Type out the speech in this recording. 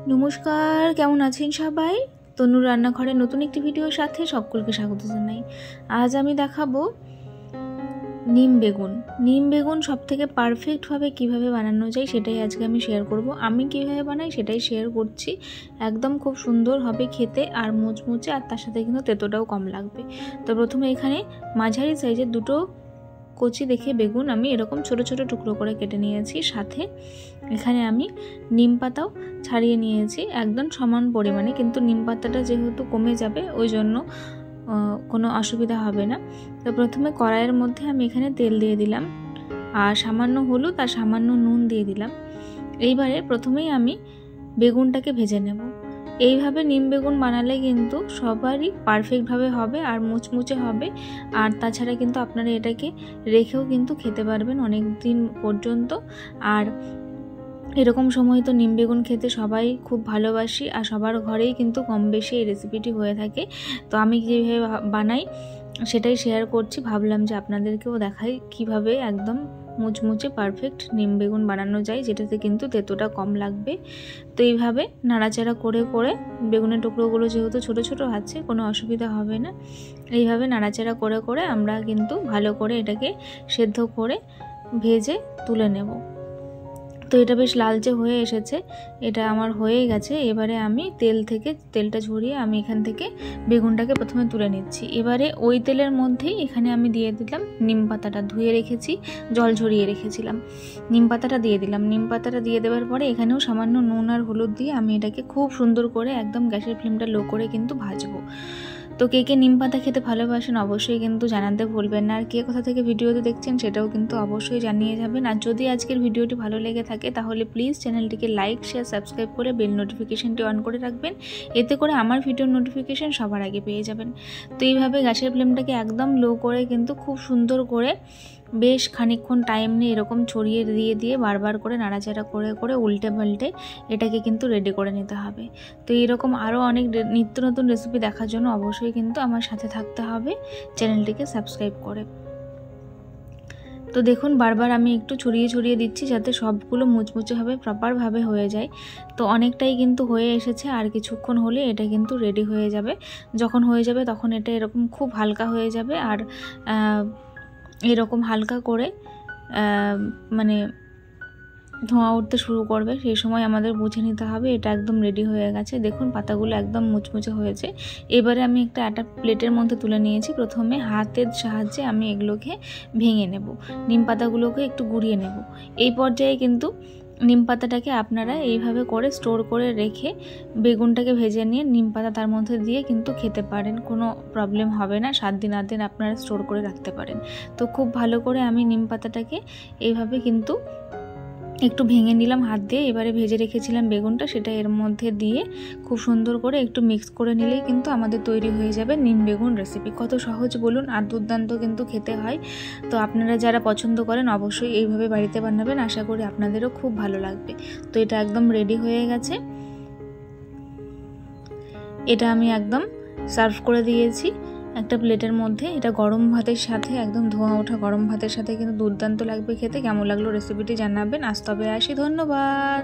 নমস্কার, কেমন আছেন সবাই? তনুর রান্নাঘরে নতুন একটি ভিডিওর সাথে সকলকে স্বাগত জানাই। আজ আমি দেখাবো নিম বেগুন। নিম বেগুন সবথেকে পারফেক্টভাবে কিভাবে বানানো যায় সেটাই আজকে আমি শেয়ার করব। আমি কিভাবে বানাই সেটাই শেয়ার করছি। একদম খুব সুন্দর হবে খেতে আর মুচমুচে, আর তার সাথে কিন্তু তেতোটাও কম লাগবে। তো প্রথমে এখানে মাঝারি সাইজের দুটো কচি দেখে বেগুন আমি এরকম ছোট ছোট টুকরো করে কেটে নিয়েছি। সাথে এখানে আমি নিম পাতাও ছাড়িয়ে নিয়েছি একদম সমান পরিমাণে, কিন্তু নিম পাতাটা যেহেতু কমে যাবে ওই জন্য কোনো অসুবিধা হবে না। তো প্রথমে কড়াইয়ের মধ্যে আমি এখানে তেল দিয়ে দিলাম আর সামান্য হলুদ আর সামান্য নুন দিয়ে দিলাম। এইবারে প্রথমেই আমি বেগুনটাকে ভেজে নেব। এইভাবে নিম বেগুন বানালে কিন্তু সবারই পারফেক্টভাবে হবে আর মুচমুচে হবে। আর তাছাড়া কিন্তু আপনারা এটাকে রেখেও কিন্তু খেতে পারবেন অনেক দিন পর্যন্ত। আর এরকম সময় তো নিম বেগুন খেতে সবাই খুব ভালোবাসি আর সবার ঘরেই কিন্তু কম বেশি এই রেসিপিটি হয়ে থাকে। তো আমি যেভাবে বানাই সেটাই শেয়ার করছি, ভাবলাম যে আপনাদেরকেও দেখাই কিভাবে একদম মুচমুচে পারফেক্ট নিম বেগুন বানানো যায়, যেটাতে কিন্তু তেতোটা কম লাগবে। তো এইভাবে নাড়াচাড়া করে করে বেগুনের টুকরোগুলো যেহেতু ছোট ছোট আছে কোনো অসুবিধা হবে না। এইভাবে নাড়াচাড়া করে করে আমরা কিন্তু ভালো করে এটাকে সেদ্ধ করে ভেজে তুলে নেব। তো এটা বেশ লালচে হয়ে এসেছে, এটা আমার হয়ে গেছে। এবারে আমি তেলটা ঝরিয়ে আমি এখান থেকে বেগুনটাকে প্রথমে তুলে নিচ্ছি। এবারে ওই তেলের মধ্যেই এখানে আমি দিয়ে দিলাম নিম পাতাটা, ধুয়ে রেখেছি, জল ঝরিয়ে রেখেছিলাম। নিম পাতাটা দিয়ে দিলাম। নিম পাতাটা দিয়ে দেওয়ার পরে এখানেও সামান্য নুন আর হলুদ দিয়ে আমি এটাকে খুব সুন্দর করে একদম গ্যাসের ফ্লেমটা লো করে কিন্তু ভাজবো। তো কে কে নিম পাতা খেতে ভালোবাসেন অবশ্যই কিন্তু জানাতে ভুলবেন না। আর কে কোথা থেকে ভিডিওতে দেখছেন সেটাও কিন্তু অবশ্যই জানিয়ে যাবেন। আর যদি আজকের ভিডিওটি ভালো লেগে থাকে তাহলে প্লিজ চ্যানেলটিকে লাইক, শেয়ার, সাবস্ক্রাইব করে বেল নোটিফিকেশনটি অন করে রাখবেন। এতে করে আমার ভিডিওর নোটিফিকেশন সবার আগে পেয়ে যাবেন। তো এইভাবে গ্যাসের ফ্লেমটাকে একদম লো করে কিন্তু খুব সুন্দর করে বেশ খানিকক্ষণ টাইম নিয়ে এরকম ছড়িয়ে দিয়ে বারবার করে নাড়াচাড়া করে করে উল্টে পাল্টে এটাকে কিন্তু রেডি করে নিতে হবে। তো এইরকম আরও অনেক নিত্য নতুন রেসিপি দেখার জন্য অবশ্যই কিন্তু আমার সাথে থাকতে হবে, চ্যানেলটিকে সাবস্ক্রাইব করে। তো দেখুন বারবার আমি একটু ছড়িয়ে দিচ্ছি যাতে সবগুলো মুচমুচেভাবে প্রপারভাবে হয়ে যায়। তো অনেকটাই কিন্তু হয়ে এসেছে, আর কিছুক্ষণ হলে এটা কিন্তু রেডি হয়ে যাবে। যখন হয়ে যাবে তখন এটা এরকম খুব হালকা হয়ে যাবে, আর এরকম হালকা করে মানে ধোঁয়া উঠতে শুরু করবে। সেই সময় আমাদের বুঝে নিতে হবে এটা একদম রেডি হয়ে গেছে। দেখুন পাতাগুলো একদম মুচমুচে হয়েছে। এবারে আমি একটা প্লেটের মধ্যে তুলে নিয়েছি। প্রথমে হাতের সাহায্যে আমি এগুলোকে ভেঙে নেব, নিম পাতাগুলোকে একটু গুঁড়িয়ে নেব। এই পর্যায়ে কিন্তু নিম পাতাটাকে আপনারা এইভাবে করে স্টোর করে রেখে বেগুনটাকে ভেজে নিয়ে নিম পাতা তার মধ্যে দিয়ে কিন্তু খেতে পারেন, কোনো প্রবলেম হবে না। 7 দিন 8 দিন আপনারা স্টোর করে রাখতে পারেন। তো খুব ভালো করে আমি নিম পাতাটাকে এইভাবে কিন্তু একটু ভেঙে নিলাম হাত দিয়ে। এবারে ভেজে রেখেছিলাম বেগুনটা, সেটা এর মধ্যে দিয়ে খুব সুন্দর করে একটু মিক্স করে নিলেই কিন্তু আমাদের তৈরি হয়ে যাবে নিম বেগুন রেসিপি। কত সহজ বলুন, আর দুর্দান্ত কিন্তু খেতে হয়। তো আপনারা যারা পছন্দ করেন অবশ্যই এইভাবে বাড়িতে বানাবেন, আশা করি আপনাদেরও খুব ভালো লাগবে। তো এটা একদম রেডি হয়ে গেছে। এটা আমি একদম সার্ভ করে দিয়েছি একটা প্লেটের মধ্যে। এটা গরম ভাতের সাথে, একদম ধোঁয়া ওঠা গরম ভাতের সাথে কিন্তু দুর্দান্ত লাগবে খেতে। কেমন লাগলো রেসিপিটি জানাবেন। আজ তবে আসি, ধন্যবাদ।